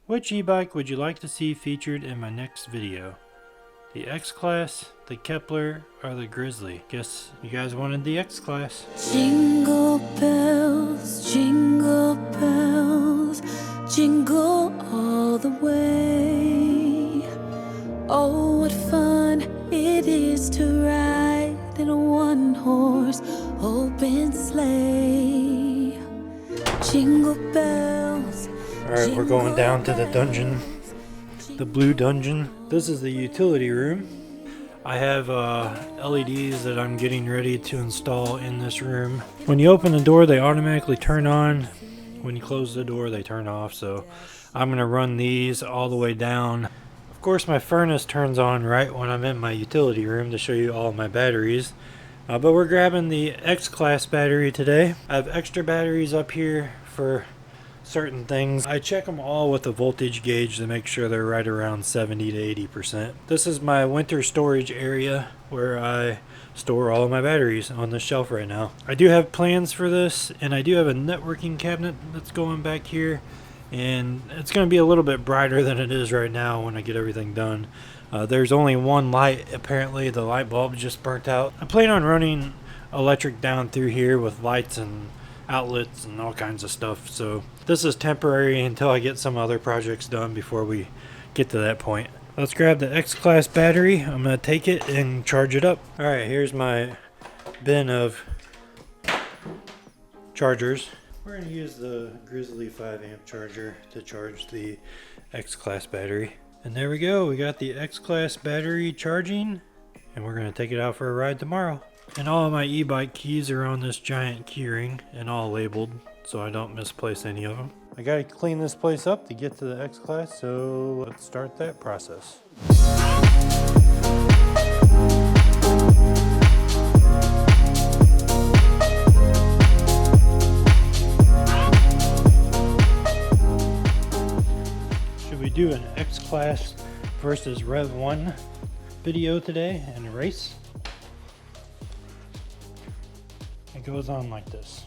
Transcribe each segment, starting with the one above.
Which e-bike would you like to see featured in my next video? The X-Class, the Kepler, or the Grizzly? Guess you guys wanted the X-Class. Jingle bells, jingle all the way. Oh, what fun it is to ride in a one-horse open sleigh. Jingle bells. Alright, we're going down to the dungeon. The blue dungeon. This is the utility room. I have LEDs that I'm getting ready to install in this room. When you open the door, they automatically turn on. When you close the door, they turn off. So I'm going to run these all the way down. Of course, my furnace turns on right when I'm in my utility room to show you all my batteries. But we're grabbing the X-Class battery today. I have extra batteries up here for certain things. I check them all with a voltage gauge to make sure they're right around 70 to 80%. This is my winter storage area where I store all of my batteries on the shelf right now. I do have plans for this, and I do have a networking cabinet that's going back here, and it's going to be a little bit brighter than it is right now when I get everything done. There's only one light. Apparently the light bulb just burnt out. I plan on running electric down through here with lights and outlets and all kinds of stuff, so this is temporary until I get some other projects done before we get to that point. Let's grab the X-Class battery. I'm going to take it and charge it up. Alright, here's my bin of chargers. We're going to use the Grizzly 5 amp charger to charge the X-Class battery. And there we go, we got the X-Class battery charging, and we're going to take it out for a ride tomorrow. And all of my e-bike keys are on this giant key ring and all labeled so I don't misplace any of them. I gotta clean this place up to get to the X-Class, so let's start that process. Should we do an X-Class versus Rev 1 video today in a race? It goes on like this.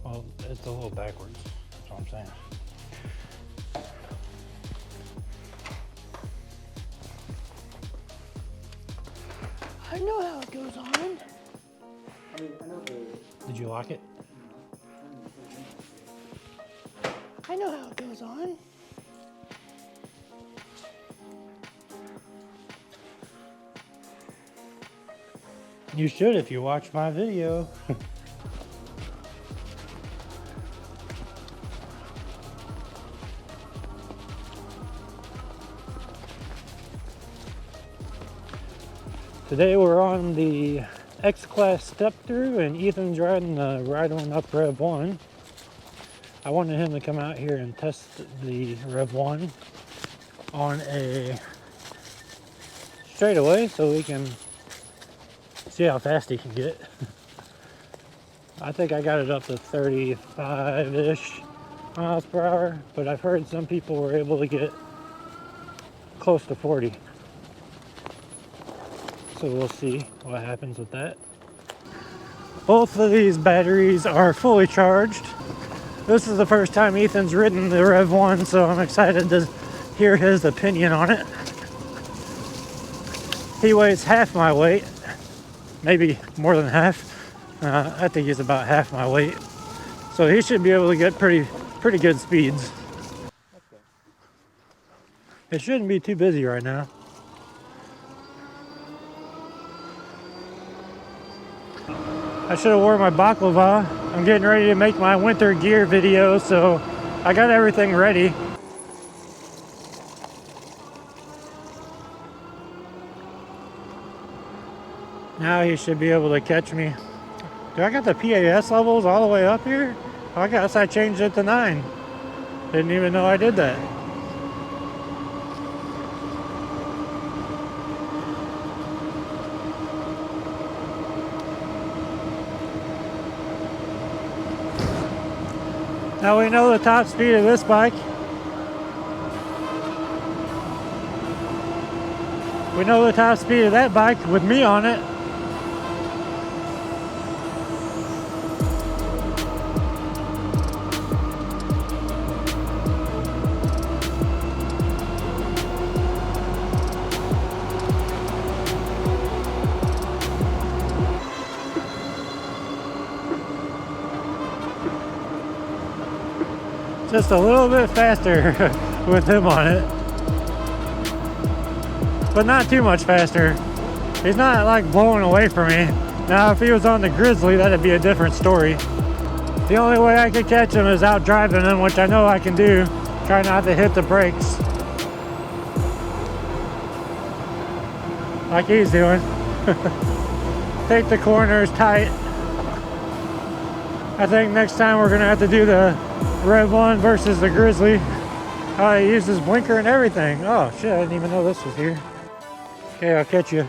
Well, it's a little backwards, that's what I'm saying. I know how it goes on. Did you lock it? I know how it goes on. You should if you watch my video. Today we're on the X-Class step through and Ethan's riding the Ride1Up Revv 1. I wanted him to come out here and test the Rev 1 on a straightaway so we can see how fast he can get. I think I got it up to 35-ish miles per hour, but I've heard some people were able to get close to 40. So we'll see what happens with that. Both of these batteries are fully charged. This is the first time Ethan's ridden the Rev 1, so I'm excited to hear his opinion on it. He weighs half my weight. Maybe more than half. I think he's about half my weight. So he should be able to get pretty good speeds. It shouldn't be too busy right now. I should have worn my baklava. I'm getting ready to make my winter gear video, so I got everything ready. Now he should be able to catch me. Do I got the PAS levels all the way up here? I guess I changed it to 9. Didn't even know I did that. Now we know the top speed of this bike. We know the top speed of that bike with me on it. Just a little bit faster with him on it. But not too much faster. He's not like blowing away from me. Now if he was on the Grizzly, that'd be a different story. The only way I could catch him is out driving him, which I know I can do. Try not to hit the brakes like he's doing. Take the corners tight. I think next time we're gonna have to do the Rev 1 versus the Grizzly. Oh, he uses blinker and everything. Oh shit, I didn't even know this was here. Okay, I'll catch you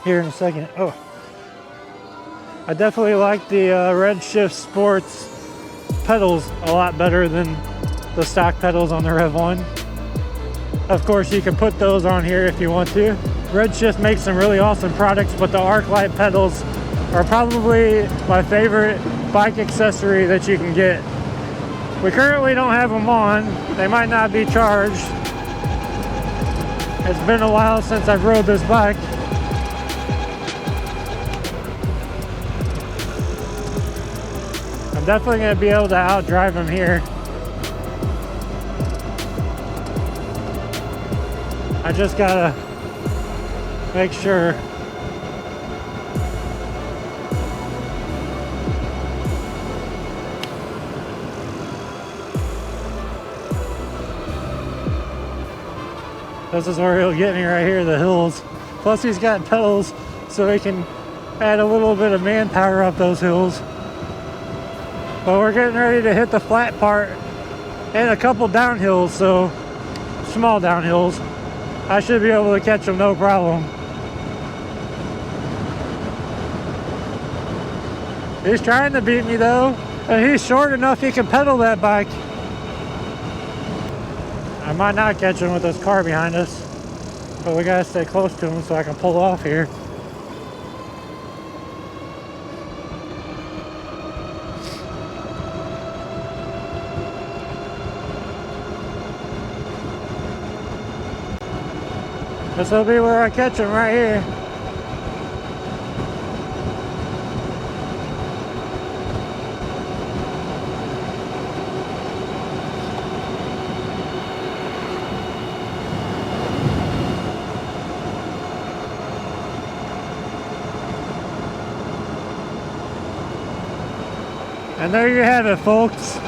here in a second. Oh, I definitely like the Redshift Sports pedals a lot better than the stock pedals on the Rev 1. Of course, you can put those on here if you want to. Redshift makes some really awesome products, but the Arclight pedals are probably my favorite bike accessory that you can get. We currently don't have them on. They might not be charged. It's been a while since I've rode this bike. I'm definitely going to be able to outdrive him here. I just gotta make sure. This is where he'll get me right here, the hills. Plus he's got pedals so he can add a little bit of manpower up those hills. But we're getting ready to hit the flat part and a couple downhills, so small downhills. I should be able to catch him no problem. He's trying to beat me though, and he's short enough he can pedal that bike. I might not catch him with this car behind us, but we gotta stay close to him so I can pull off here. This will be where I catch him, right here. And there you have it, folks.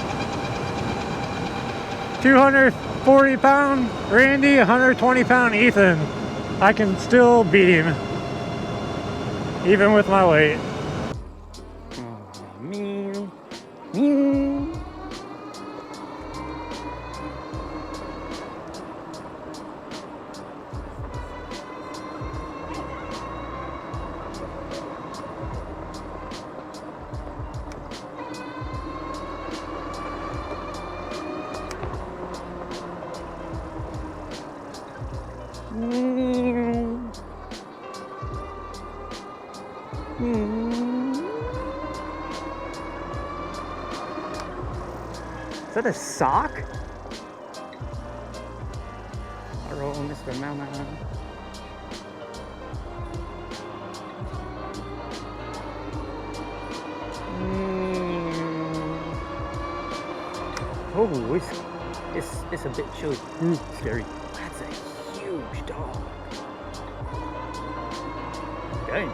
240-pound Randy, 120-pound Ethan. I can still beat him, even with my weight. Meow. Meow. Is that a sock? Hello, Mr. Mama. Oh, it's a bit chilly. Scary. That's a huge dog. Dang.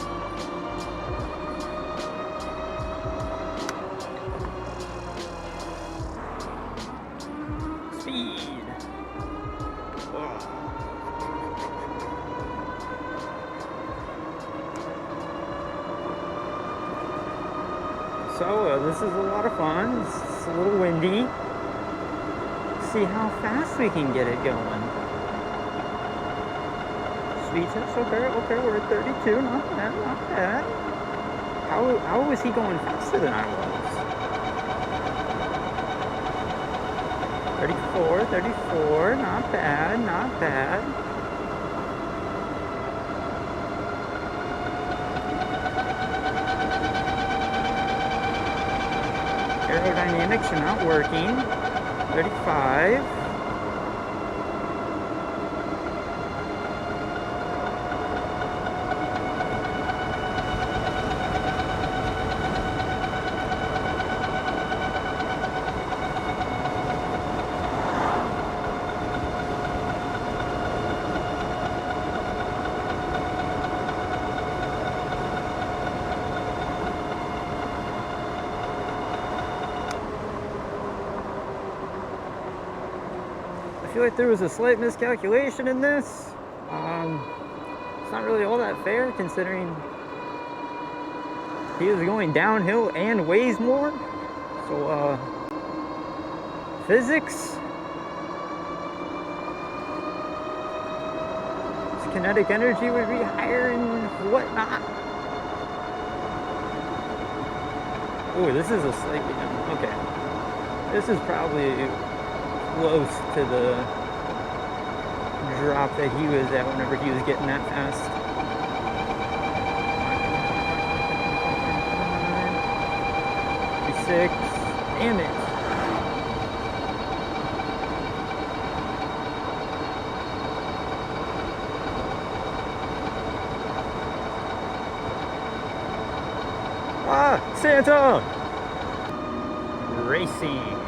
Speed. Oh. So this is a lot of fun. It's a little windy. See how fast we can get it going. Sweet test, okay, we're at 32, not bad, not bad. How was he going faster than I was? 34, not bad, not bad. Aerodynamics are not working. 35. feel like there was a slight miscalculation in this. It's not really all that fair considering he was going downhill and weighs more. So, physics, his kinetic energy would be higher and whatnot. Oh, this is a slightly, okay. This is probably close to the drop that he was at whenever he was getting that fast. 6, damn it. Ah, Santa! Racing.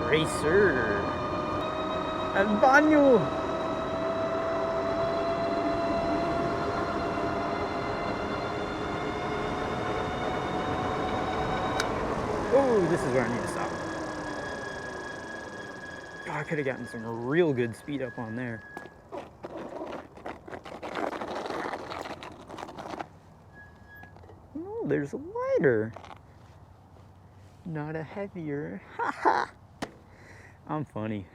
Racer. Al baño. Oh, this is where I need to stop. God, I could have gotten some real good speed up on there. Oh, there's a lighter. Not a heavier. Haha. I'm funny.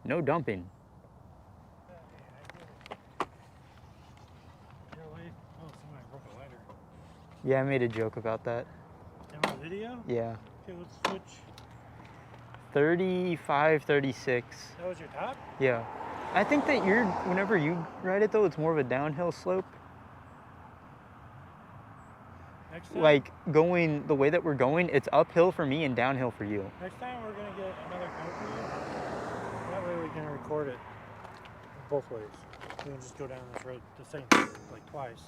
No dumping. Yeah, I made a joke about that. In my video? Yeah. Okay, let's switch. 35, 36. That was your top? Yeah. I think that whenever you ride it though, it's more of a downhill slope. Next time, Like going the way that we're going, it's uphill for me and downhill for you. next time we're gonna get another GoPro. That way we can record it both ways. We can just go down this road the same, like twice.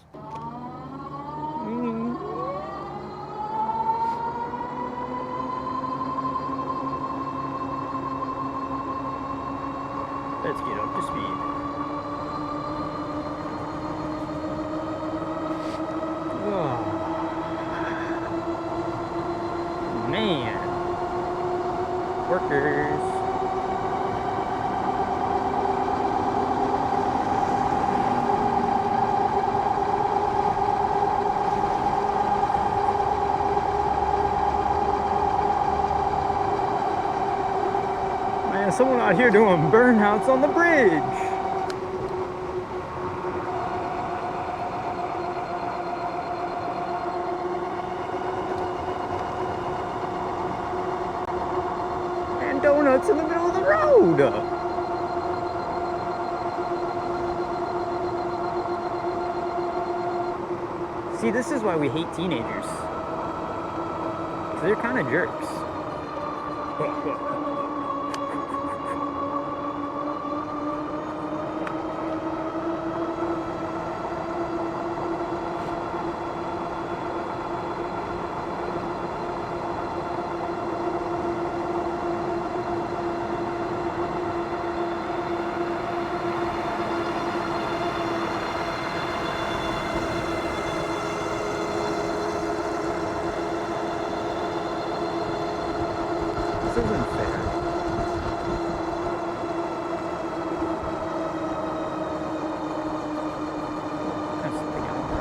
Let's get up to speed. Oh. Man. Workers. Man, someone out here doing burnouts on the bridge. And donuts in the middle of the road. See, this is why we hate teenagers. 'Cause they're kind of jerks. This isn't fair. That's something else.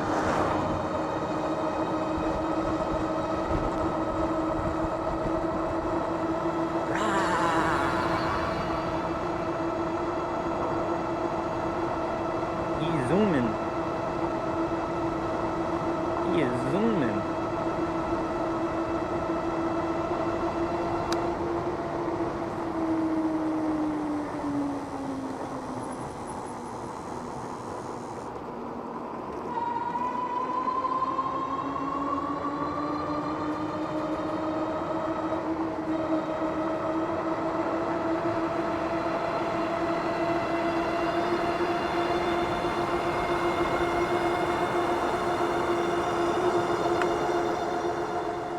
He's zooming. He is zooming.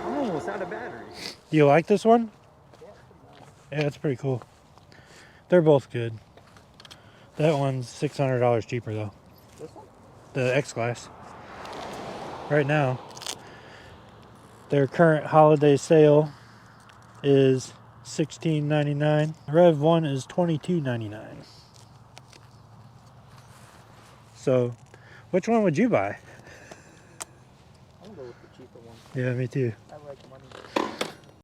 I'm almost out of battery. You like this one? Yeah, it's pretty cool. They're both good. That one's $600 cheaper though. This one? The X-Class. Right now, their current holiday sale is $16.99. Rev 1 is $22.99. So, which one would you buy? I'll go with the cheaper one. Yeah, me too.